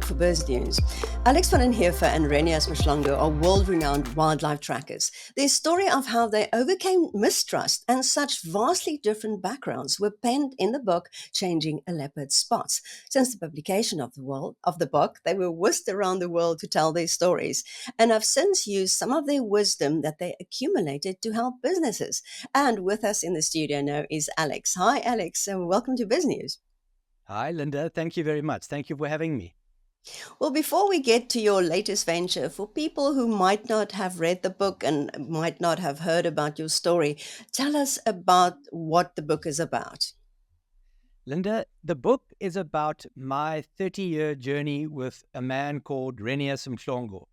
work for BizNews. Alex van Heever and Renias Mhlongo are world-renowned wildlife trackers. Their story of how they overcame mistrust and such vastly different backgrounds were penned in the book Changing a Leopard's Spots. Since the publication of the book, they were whisked around the world to tell their stories, and have since used some of their wisdom that they accumulated to help businesses. And with us in the studio now is Alex. Hi, Alex, and welcome to BizNews. Hi, Linda. Thank you very much. Thank you for having me. Well, before we get to your latest venture, for people who might not have read the book and might not have heard about your story, tell us about what the book is about. Linda, the book is about my 30-year journey with a man called Renias Mhlongo,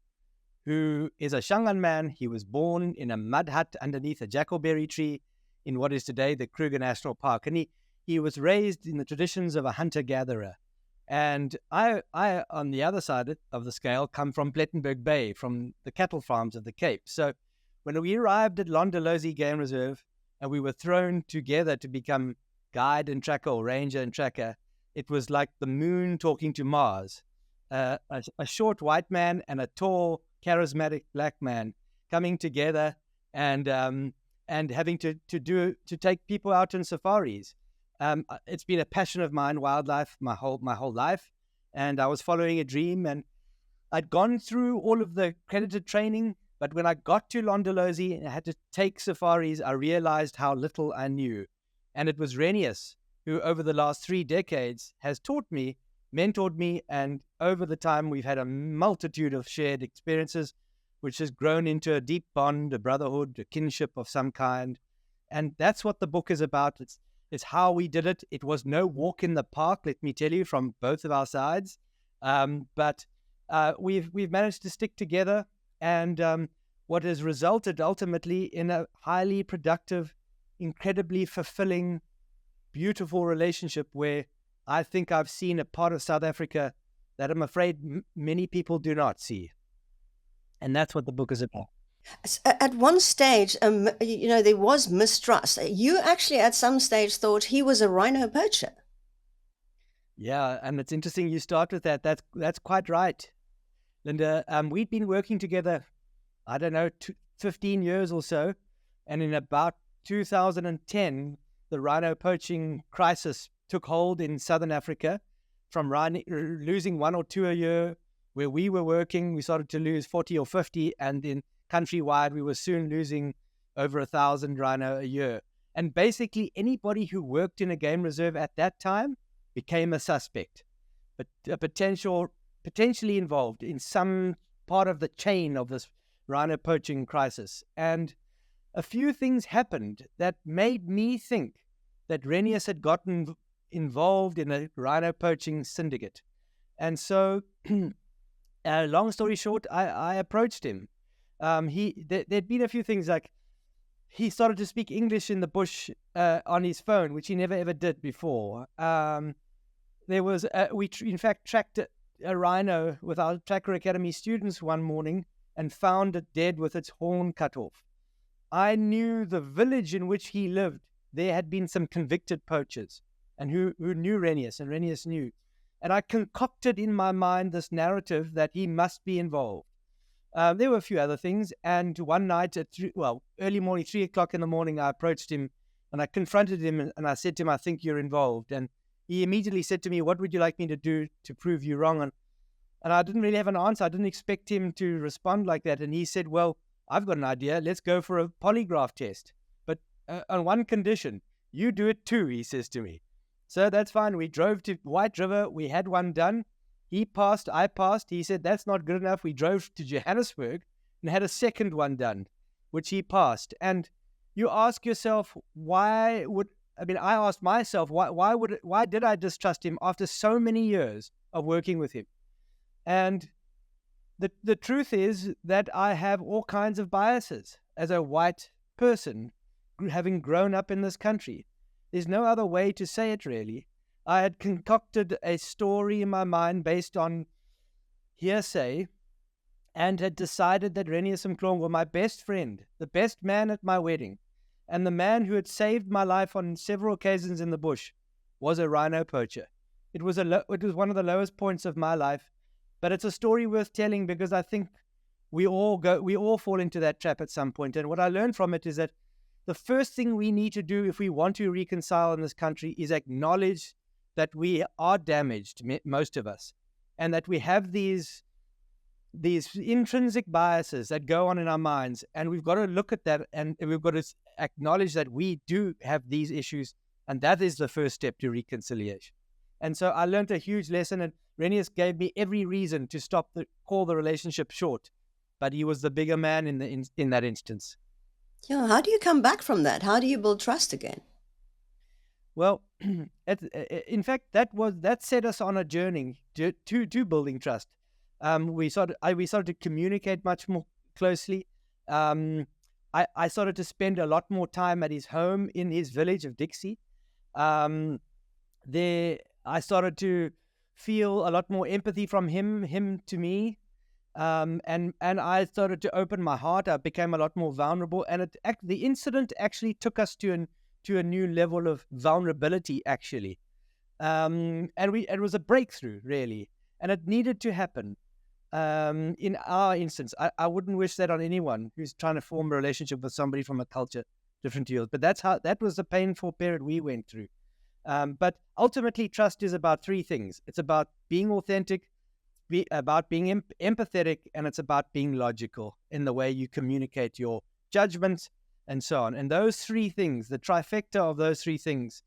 who is a Shangaan man. He was born in a mud hut underneath a jackalberry tree in what is today the Kruger National Park. And he was raised in the traditions of a hunter-gatherer. And I, on the other side of the scale, come from Plettenberg Bay, from the cattle farms of the Cape. So when we arrived at Londolozi Game Reserve and we were thrown together to become guide and tracker, or ranger and tracker, it was like the moon talking to Mars. A short white man and a tall, charismatic black man coming together and having to take people out on safaris. It's been a passion of mine, wildlife, my whole life, and I was following a dream. And I'd gone through all of the accredited training, but when I got to Londolozi and I had to take safaris, I realized how little I knew. And it was Renias who, over the last 3 decades, has taught me, mentored me, and over the time we've had a multitude of shared experiences, which has grown into a deep bond, a brotherhood, a kinship of some kind. And that's what the book is about. It's how we did it. It was no walk in the park, let me tell you, from both of our sides. But we've managed to stick together, and what has resulted ultimately in a highly productive, incredibly fulfilling, beautiful relationship where I think I've seen a part of South Africa that I'm afraid many people do not see. And that's what the book is about. At one stage, there was mistrust. You actually at some stage thought he was a rhino poacher. Yeah, and it's interesting you start with that. That's quite right, Linda. We'd been working together, 15 years or so, and in about 2010, the rhino poaching crisis took hold in Southern Africa. From losing 1 or 2 a year, where we were working, we started to lose 40 or 50, and in countrywide, we were soon losing over 1,000 rhino a year. And basically, anybody who worked in a game reserve at that time became a suspect, but potentially involved in some part of the chain of this rhino poaching crisis. And a few things happened that made me think that Renias had gotten involved in a rhino poaching syndicate. And so, long story short, I approached him. There'd been a few things, like he started to speak English in the bush on his phone, which he never ever did before. We in fact tracked a rhino with our Tracker Academy students one morning and found it dead with its horn cut off. I knew the village in which he lived. There had been some convicted poachers, and who knew Renias, and Renias knew. And I concocted in my mind this narrative that he must be involved. There were a few other things, and one night at early morning, 3 o'clock in the morning, I approached him and I confronted him and I said to him, "I think you're involved." And he immediately said to me, "What would you like me to do to prove you wrong?" And I didn't really have an answer. I didn't expect him to respond like that. And he said, "Well, I've got an idea. Let's go for a polygraph test. But on one condition, you do it too," he says to me. So that's fine. We drove to White River. We had one done. He passed, I passed. He said, "That's not good enough." We drove to Johannesburg and had a second one done, which he passed. And you ask yourself, I asked myself, why did I distrust him after so many years of working with him? And the truth is that I have all kinds of biases as a white person, having grown up in this country. There's no other way to say it, really. I had concocted a story in my mind based on hearsay and had decided that Renias Mhlongo, my best friend, the best man at my wedding, and the man who had saved my life on several occasions in the bush, was a rhino poacher. It was one of the lowest points of my life, But it's a story worth telling because I think we all fall into that trap at some point. And what I learned from it is that the first thing we need to do if we want to reconcile in this country is acknowledge that we are damaged, most of us, and that we have these intrinsic biases that go on in our minds, and we've got to look at that, and we've got to acknowledge that we do have these issues, and that is the first step to reconciliation. And so I learned a huge lesson, and Renias gave me every reason to call the relationship short, but he was the bigger man in that instance. Yeah, how do you come back from that? How do you build trust again? Well, in fact, that set us on a journey to building trust. We started to communicate much more closely. I started to spend a lot more time at his home in his village of Dixie. There, I started to feel a lot more empathy from him to me. And I started to open my heart. I became a lot more vulnerable, and the incident actually took us to a new level of vulnerability, actually. And it was a breakthrough, really, and it needed to happen. In our instance, I wouldn't wish that on anyone who's trying to form a relationship with somebody from a culture different to yours. But that was the painful period we went through. But ultimately, trust is about three things. It's about being authentic, about being empathetic, and it's about being logical in the way you communicate your judgments and so on. And those three things, the trifecta of those three things,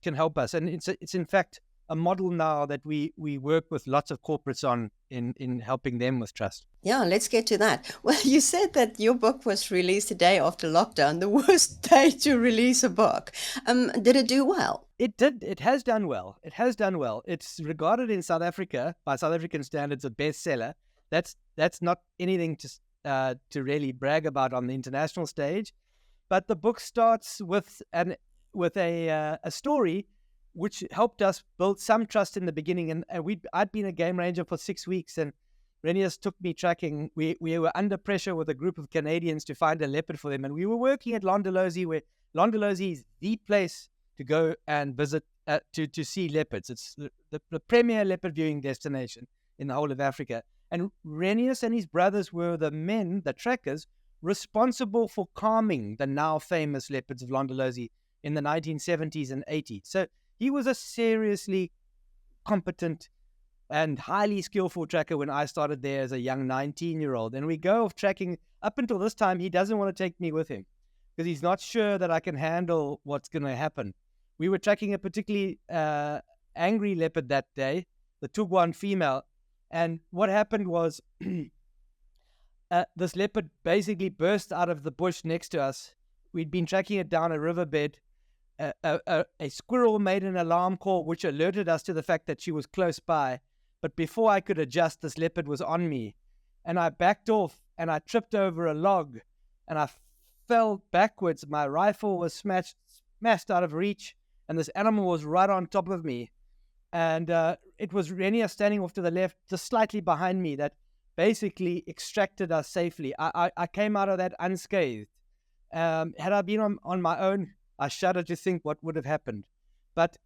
can help us. And it's in fact a model now that we work with lots of corporates on in helping them with trust. Yeah, let's get to that. Well, you said that your book was released a day after lockdown, the worst day to release a book. Did it do well? It did. It has done well. It has done well. It's regarded in South Africa, by South African standards, a bestseller. That's not anything to really brag about on the international stage. But the book starts with a story which helped us build some trust in the beginning. And I'd been a game ranger for 6 weeks, and Renias took me tracking. We were under pressure with a group of Canadians to find a leopard for them, and we were working at Londolozi, where Londolozi is the place to go and visit to see leopards. It's the premier leopard viewing destination in the whole of Africa. And Renias and his brothers were the trackers, responsible for calming the now famous leopards of Londolozi in the 1970s and 80s. So he was a seriously competent and highly skillful tracker when I started there as a young 19-year-old. And we go off tracking. Up until this time, he doesn't want to take me with him because he's not sure that I can handle what's going to happen. We were tracking a particularly angry leopard that day, the Tshokwane female. And what happened was this leopard basically burst out of the bush next to us. We'd been tracking it down a riverbed. A squirrel made an alarm call, which alerted us to the fact that she was close by. But before I could adjust, this leopard was on me. And I backed off, and I tripped over a log, and I fell backwards. My rifle was smashed out of reach, and this animal was right on top of me. And it was Renias standing off to the left, just slightly behind me, that basically extracted us safely. I came out of that unscathed. Had I been on my own, I shudder to think what would have happened. But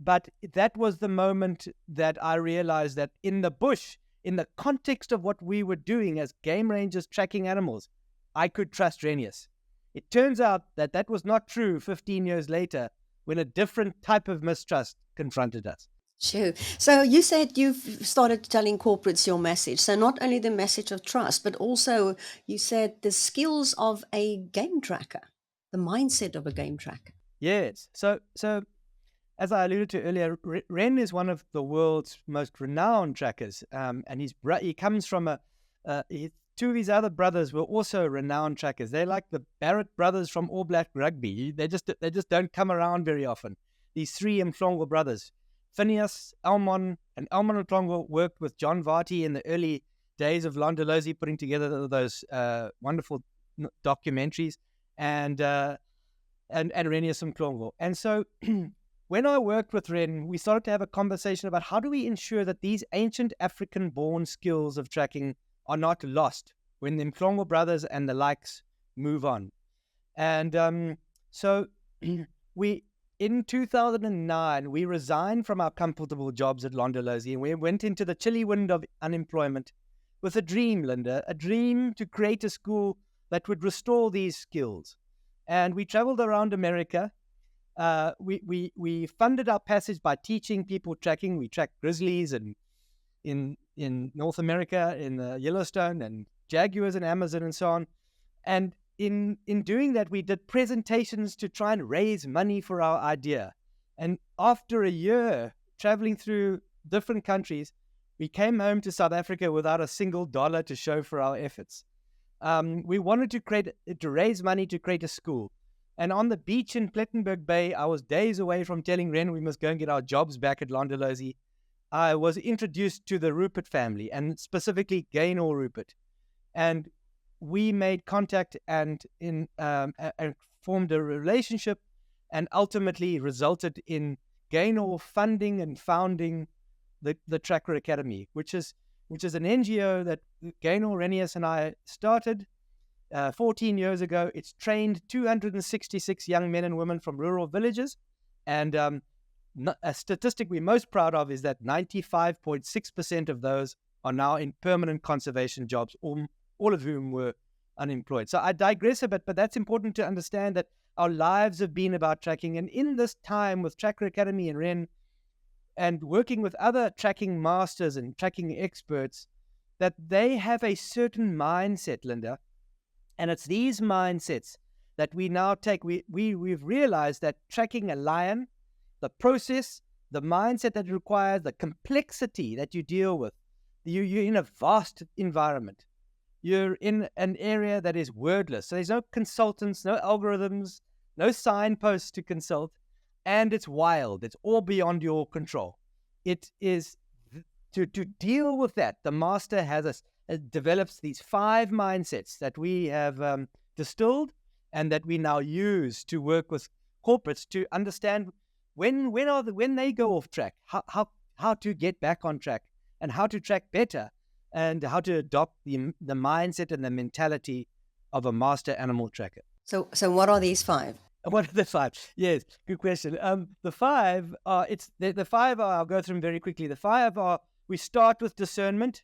that was the moment that I realized that in the bush, in the context of what we were doing as game rangers tracking animals, I could trust Renias. It turns out that was not true 15 years later when a different type of mistrust confronted us. Sure. So you said you've started telling corporates your message. So not only the message of trust, but also you said the skills of a game tracker, the mindset of a game tracker. Yes. So as I alluded to earlier, Ren is one of the world's most renowned trackers, and he comes from two of his other brothers were also renowned trackers. They're like the Barrett brothers from All Black Rugby. They just don't come around very often. These three Mhlongo brothers, Phineas, Elmon, and Elmon Mhlongo worked with John Varty in the early days of Londolozi, putting together those wonderful documentaries, and Renias Mhlongo. And so when I worked with Ren, we started to have a conversation about how do we ensure that these ancient African-born skills of tracking are not lost when the Mhlongo brothers and the likes move on. And so we in 2009, we resigned from our comfortable jobs at Londolozi and we went into the chilly wind of unemployment with a dream, Linda, a dream to create a school that would restore these skills. And we traveled around America. We funded our passage by teaching people tracking. We tracked grizzlies and in North America, in the Yellowstone, and jaguars in Amazon and so on. And in doing that, we did presentations to try and raise money for our idea. And after a year traveling through different countries, we came home to South Africa without a single dollar to show for our efforts. We wanted to raise money to create a school. And on the beach in Plettenberg Bay, I was days away from telling Ren we must go and get our jobs back at Londolozi. I was introduced to the Rupert family, and specifically Gaynor Rupert. And we made contact and formed a relationship, and ultimately resulted in Gaynor funding and founding the Tracker Academy, which is an NGO that Gaynor Renias and I started 14 years ago. It's trained 266 young men and women from rural villages, and a statistic we're most proud of is that 95.6% of those are now in permanent conservation jobs, all of whom were unemployed. So I digress a bit, but that's important to understand that our lives have been about tracking. And in this time with Tracker Academy and Ren, and working with other tracking masters and tracking experts, that they have a certain mindset, Linda. And it's these mindsets that we now take. We've realized that tracking a lion, the process, the mindset that it requires, the complexity that you deal with, you're in a vast environment. You're in an area that is wordless. So there's no consultants, no algorithms, no signposts to consult. And it's wild. It's all beyond your control. It is to deal with that. The master develops these 5 mindsets that we have distilled and that we now use to work with corporates to understand when they go off track, how to get back on track and how to track better, and how to adopt the mindset and the mentality of a master animal tracker. So what are these 5? What are the 5? Yes, good question. The 5 are, the 5 are, I'll go through them very quickly. The 5 are, we start with discernment.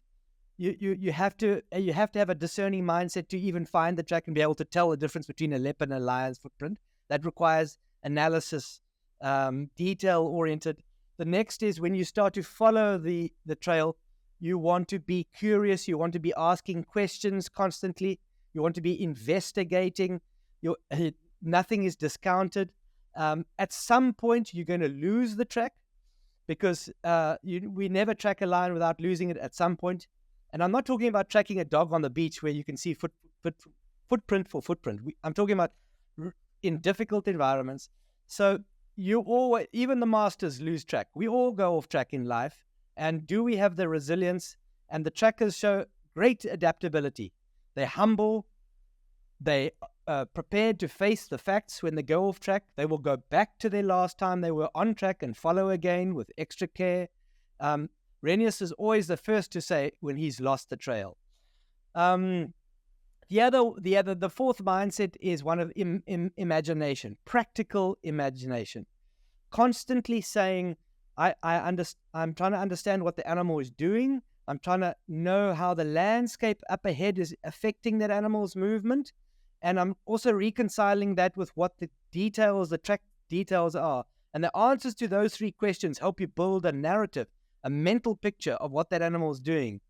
You have to have a discerning mindset to even find the track and be able to tell the difference between a leopard and a lion's footprint. That requires analysis, detail-oriented. The next is when you start to follow the trail, you want to be curious. You want to be asking questions constantly. You want to be investigating. Nothing is discounted. At some point, you're going to lose the track because we never track a lion without losing it at some point. And I'm not talking about tracking a dog on the beach where you can see footprint for footprint. I'm talking about in difficult environments. So even the masters lose track. We all go off track in life. And do we have the resilience? And the trackers show great adaptability. They're humble. They are prepared to face the facts when they go off track. They will go back to their last time they were on track and follow again with extra care. Renias is always the first to say when he's lost the trail. The 4th mindset is one of imagination, practical imagination. Constantly saying, I'm trying to understand what the animal is doing. I'm trying to know how the landscape up ahead is affecting that animal's movement. And I'm also reconciling that with what the track details are. And the answers to those 3 questions help you build a narrative, a mental picture of what that animal is doing.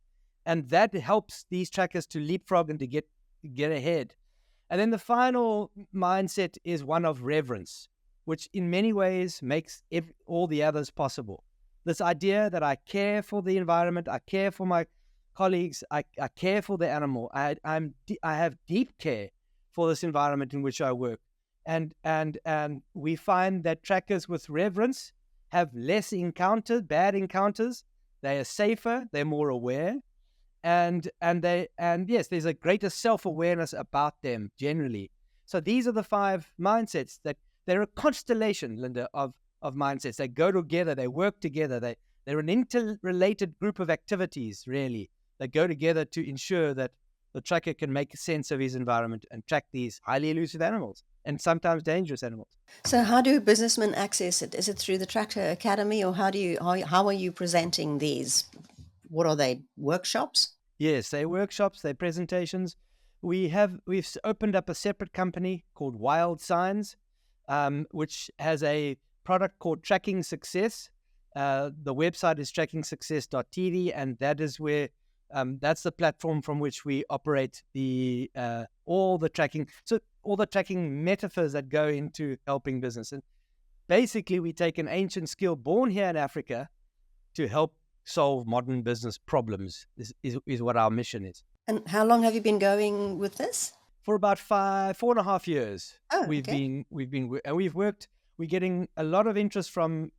And that helps these trackers to leapfrog and to get ahead. And then the final mindset is one of reverence, which in many ways makes all the others possible. This idea that I care for the environment, I care for my colleagues, I care for the animal. I have deep care for this environment in which I work. And we find that trackers with reverence have less bad encounters. They are safer, they're more aware. And yes, there's a greater self-awareness about them generally. So these are the 5 mindsets that they're a constellation, Linda, of mindsets. They go together, they work together, they're an interrelated group of activities, really, that go together to ensure that the tracker can make sense of his environment and track these highly elusive animals and sometimes dangerous animals. So how do businessmen access it? Is it through the Tractor Academy, or how are you presenting these? What are they, workshops? Yes, they're workshops, they're presentations. We've opened up a separate company called Wild Signs, which has a product called Tracking Success. The website is trackingsuccess.tv, and that is where that's the platform from which we operate all the tracking metaphors that go into helping business. And basically, we take an ancient skill born here in Africa to help solve modern business problems. Is what our mission is. And how long have you been going with this? For about 4.5 years. Oh, We're getting a lot of interest from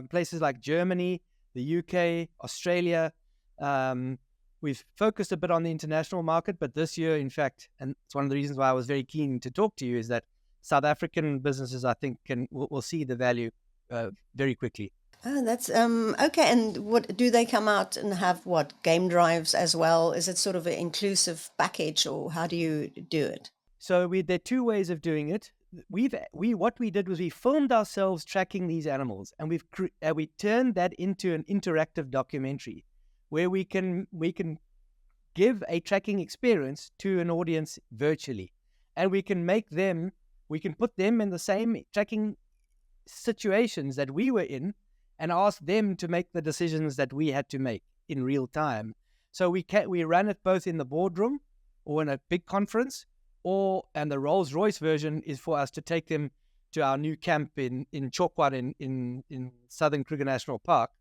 places like Germany, the UK, Australia. We've focused a bit on the international market, but this year, in fact, and it's one of the reasons why I was very keen to talk to you, is that South African businesses, I think, will see the value very quickly. Oh, that's okay. And what do they come out and have? What, game drives as well? Is it sort of an inclusive package, or how do you do it? So there are two ways of doing it. What we did was we filmed ourselves tracking these animals, and we turned that into an interactive documentary where we can give a tracking experience to an audience virtually, and we can put them in the same tracking situations that we were in, and ask them to make the decisions that we had to make in real time. So we ran it both in the boardroom or in a big conference, and the Rolls Royce version is for us to take them to our new camp in Tshokwane in southern Kruger National Park,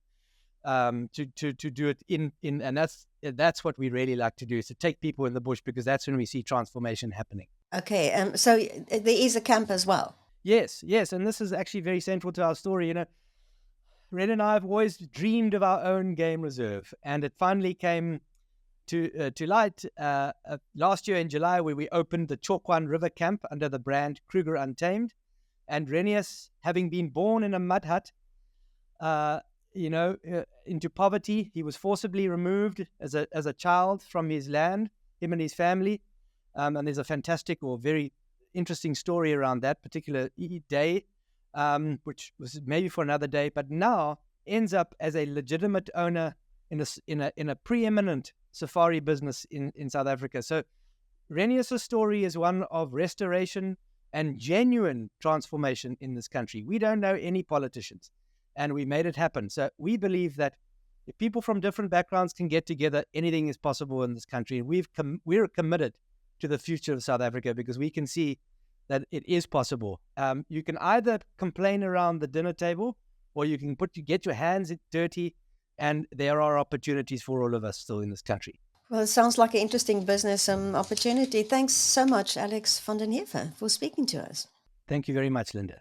to do it and that's what we really like to do, is to take people in the bush, because that's when we see transformation happening. Okay, so there is a camp as well. Yes, and this is actually very central to our story. Red and I have always dreamed of our own game reserve, and it finally came to light last year in July, where we opened the Tshokwane River Camp under the brand Kruger Untamed. And Renias, having been born in a mud hut, into poverty, he was forcibly removed as a child from his land, him and his family. And there's a fantastic or very interesting story around that particular day, which was maybe for another day, but now ends up as a legitimate owner in a preeminent safari business in South Africa. So Renias' story is one of restoration and genuine transformation in this country. We don't know any politicians, and we made it happen. So we believe that if people from different backgrounds can get together, anything is possible in this country. And we're committed to the future of South Africa, because we can see that it is possible. You can either complain around the dinner table, or you can get your hands dirty, and there are opportunities for all of us still in this country. Well, it sounds like an interesting business opportunity. Thanks so much, Alex van den Heever, for speaking to us. Thank you very much, Linda.